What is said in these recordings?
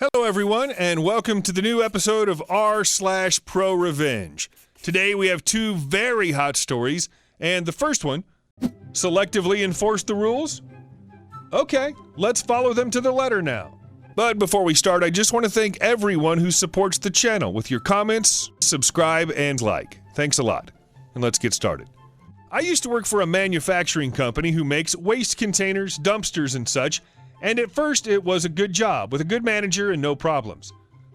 Hello everyone, and welcome to the new episode of r/ProRevenge. Today we have two very hot stories, and the first one, selectively enforce the rules? Okay, let's follow them to the letter now. But before we start, I just want to thank everyone who supports the channel with your comments, subscribe, and like. Thanks a lot. And let's get started. I used to work for a manufacturing company who makes waste containers, dumpsters, and such, and at first it was a good job with a good manager and no problems.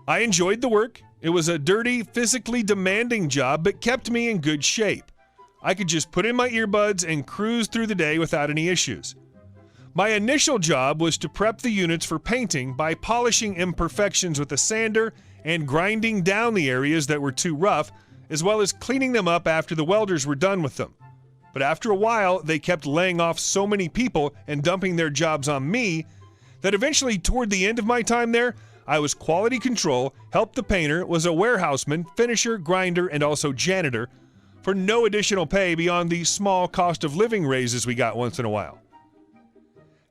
I enjoyed the work. It was a dirty, physically demanding job, but kept me in good shape. I could just put in my earbuds and cruise through the day without any issues. My initial job was to prep the units for painting by polishing imperfections with a sander and grinding down the areas that were too rough, as well as cleaning them up after the welders were done with them. But after a while, they kept laying off so many people and dumping their jobs on me that eventually, toward the end of my time there, I was quality control, helped the painter, was a warehouseman, finisher, grinder, and also janitor, for no additional pay beyond the small cost of living raises we got once in a while.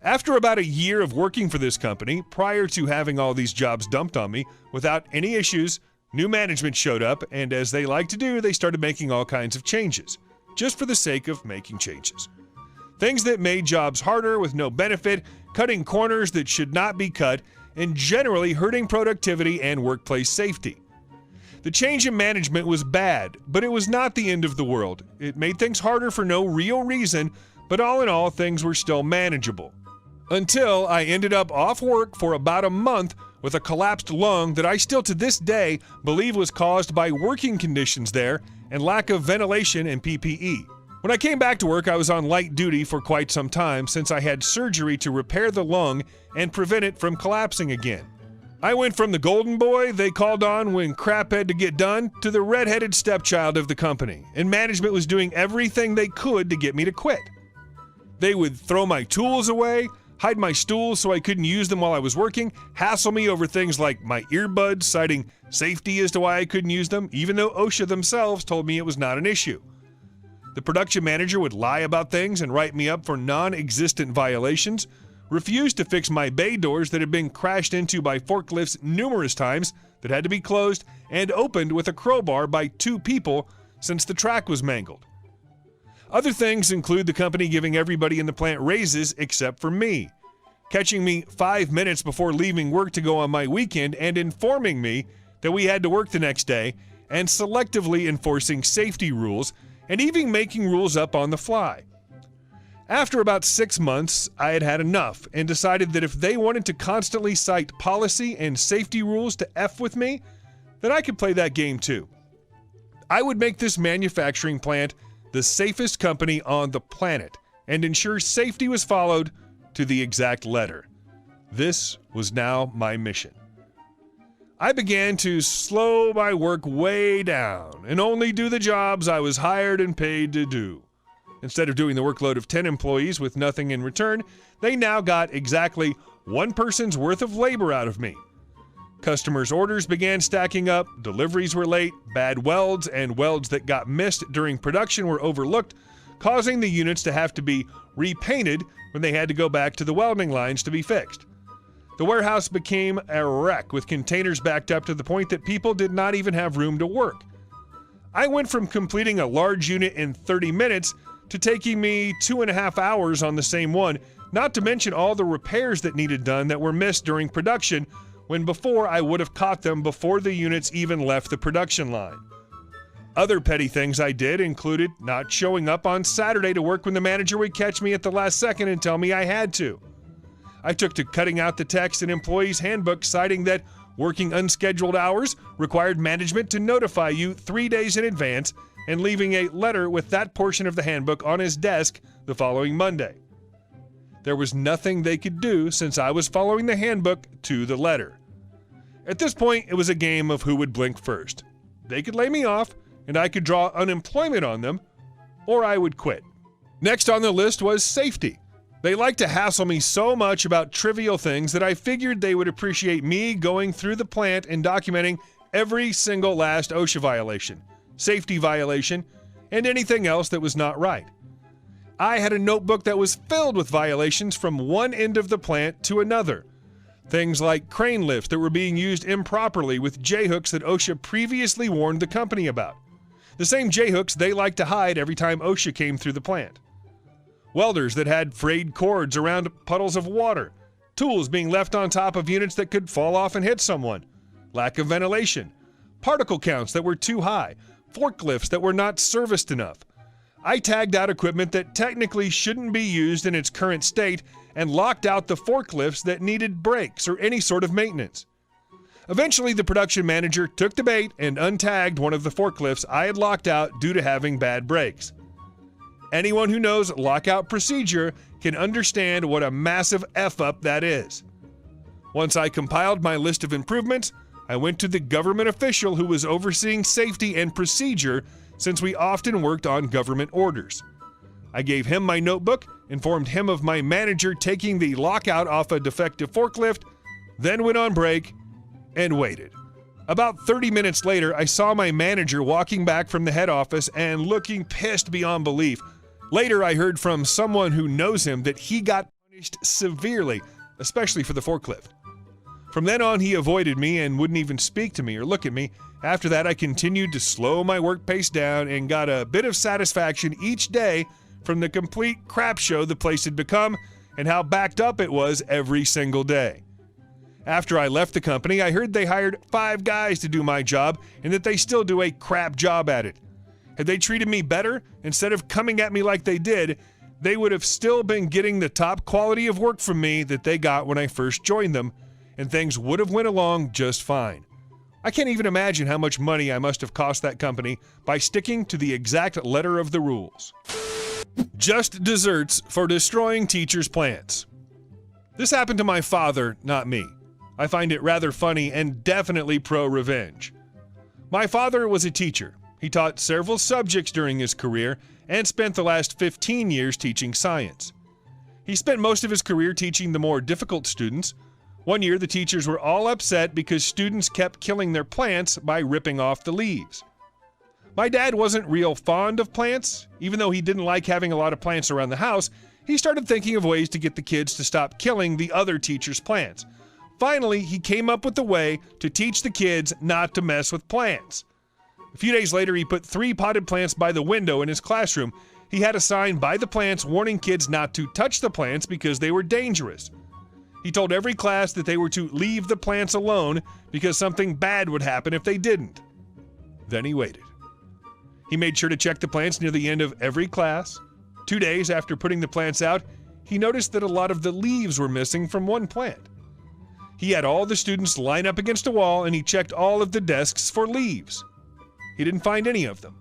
After about a year of working for this company, prior to having all these jobs dumped on me, without any issues, new management showed up, and as they like to do, they started making all kinds of changes, just for the sake of making changes. Things that made jobs harder with no benefit, cutting corners that should not be cut, and generally hurting productivity and workplace safety. The change in management was bad, but it was not the end of the world. It made things harder for no real reason, but all in all, things were still manageable. Until I ended up off work for about a month with a collapsed lung that I still to this day believe was caused by working conditions there and lack of ventilation and PPE. When I came back to work, I was on light duty for quite some time since I had surgery to repair the lung and prevent it from collapsing again. I went from the golden boy they called on when crap had to get done to the red-headed stepchild of the company, and management was doing everything they could to get me to quit. They would throw my tools away, hide my stools so I couldn't use them while I was working, hassle me over things like my earbuds, citing safety as to why I couldn't use them, even though OSHA themselves told me it was not an issue. The production manager would lie about things and write me up for non-existent violations, refused to fix my bay doors that had been crashed into by forklifts numerous times that had to be closed and opened with a crowbar by two people since the track was mangled. Other things include the company giving everybody in the plant raises except for me, catching me 5 minutes before leaving work to go on my weekend and informing me that we had to work the next day, and selectively enforcing safety rules and even making rules up on the fly. After about 6 months, I had had enough and decided that if they wanted to constantly cite policy and safety rules to F with me, then I could play that game too. I would make this manufacturing plant the safest company on the planet and ensure safety was followed to the exact letter. This was now my mission. I began to slow my work way down and only do the jobs I was hired and paid to do. Instead of doing the workload of 10 employees with nothing in return, they now got exactly one person's worth of labor out of me. Customers' orders began stacking up, deliveries were late, bad welds and welds that got missed during production were overlooked, causing the units to have to be repainted when they had to go back to the welding lines to be fixed. The warehouse became a wreck with containers backed up to the point that people did not even have room to work. I went from completing a large unit in 30 minutes to taking me 2.5 hours on the same one, not to mention all the repairs that needed done that were missed during production, when before I would have caught them before the units even left the production line. Other petty things I did included not showing up on Saturday to work when the manager would catch me at the last second and tell me I had to. I took to cutting out the text in employees' handbook citing that working unscheduled hours required management to notify you 3 days in advance and leaving a letter with that portion of the handbook on his desk the following Monday. There was nothing they could do since I was following the handbook to the letter. At this point, it was a game of who would blink first. They could lay me off, and I could draw unemployment on them, or I would quit. Next on the list was safety. They liked to hassle me so much about trivial things that I figured they would appreciate me going through the plant and documenting every single last OSHA violation, safety violation, and anything else that was not right. I had a notebook that was filled with violations from one end of the plant to another. Things like crane lifts that were being used improperly with J-hooks that OSHA previously warned the company about. The same J-hooks they liked to hide every time OSHA came through the plant. Welders that had frayed cords around puddles of water. Tools being left on top of units that could fall off and hit someone. Lack of ventilation. Particle counts that were too high. Forklifts that were not serviced enough. I tagged out equipment that technically shouldn't be used in its current state and locked out the forklifts that needed brakes or any sort of maintenance. Eventually, the production manager took the bait and untagged one of the forklifts I had locked out due to having bad brakes. Anyone who knows lockout procedure can understand what a massive F-up that is. Once I compiled my list of improvements, I went to the government official who was overseeing safety and procedure since we often worked on government orders. I gave him my notebook, informed him of my manager taking the lockout off a defective forklift, then went on break and waited. About 30 minutes later, I saw my manager walking back from the head office and looking pissed beyond belief. Later, I heard from someone who knows him that he got punished severely, especially for the forklift. From then on, he avoided me and wouldn't even speak to me or look at me. After that, I continued to slow my work pace down and got a bit of satisfaction each day from the complete crap show the place had become and how backed up it was every single day. After I left the company, I heard they hired 5 guys to do my job and that they still do a crap job at it. Had they treated me better, instead of coming at me like they did, they would have still been getting the top quality of work from me that they got when I first joined them, and things would have went along just fine. I can't even imagine how much money I must have cost that company by sticking to the exact letter of the rules. Just desserts for destroying teachers' plants. This happened to my father, not me. I find it rather funny and definitely pro-revenge. My father was a teacher. He taught several subjects during his career and spent the last 15 years teaching science. He spent most of his career teaching the more difficult students. One year, the teachers were all upset because students kept killing their plants by ripping off the leaves. My dad wasn't real fond of plants. Even though he didn't like having a lot of plants around the house, he started thinking of ways to get the kids to stop killing the other teachers' plants. Finally, he came up with a way to teach the kids not to mess with plants. A few days later, he put 3 potted plants by the window in his classroom. He had a sign by the plants warning kids not to touch the plants because they were dangerous. He told every class that they were to leave the plants alone because something bad would happen if they didn't. Then he waited. He made sure to check the plants near the end of every class. 2 days after putting the plants out, he noticed that a lot of the leaves were missing from one plant. He had all the students line up against a wall and he checked all of the desks for leaves. He didn't find any of them.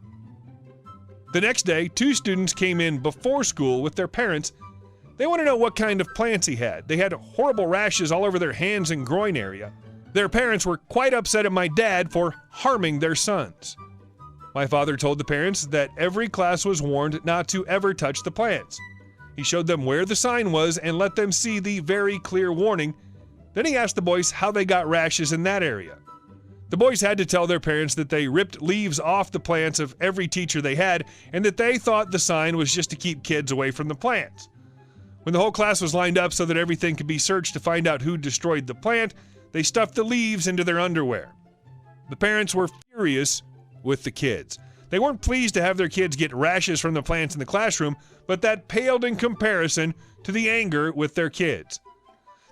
The next day, 2 students came in before school with their parents. They want to know what kind of plants he had. They had horrible rashes all over their hands and groin area. Their parents were quite upset at my dad for harming their sons. My father told the parents that every class was warned not to ever touch the plants. He showed them where the sign was and let them see the very clear warning. Then he asked the boys how they got rashes in that area. The boys had to tell their parents that they ripped leaves off the plants of every teacher they had and that they thought the sign was just to keep kids away from the plants. When the whole class was lined up so that everything could be searched to find out who destroyed the plant, they stuffed the leaves into their underwear. The parents were furious with the kids. They weren't pleased to have their kids get rashes from the plants in the classroom, but that paled in comparison to the anger with their kids.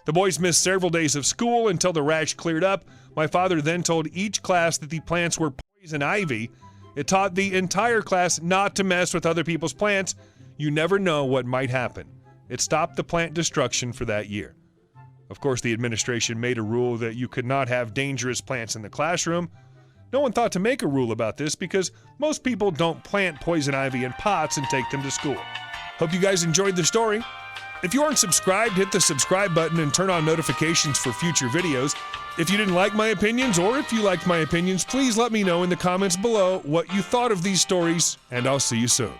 The boys missed several days of school until the rash cleared up. My father then told each class that the plants were poison ivy. It taught the entire class not to mess with other people's plants. You never know what might happen. It stopped the plant destruction for that year. Of course, the administration made a rule that you could not have dangerous plants in the classroom. No one thought to make a rule about this because most people don't plant poison ivy in pots and take them to school. Hope you guys enjoyed the story. If you aren't subscribed, hit the subscribe button and turn on notifications for future videos. If you didn't like my opinions, or if you liked my opinions, please let me know in the comments below what you thought of these stories, and I'll see you soon.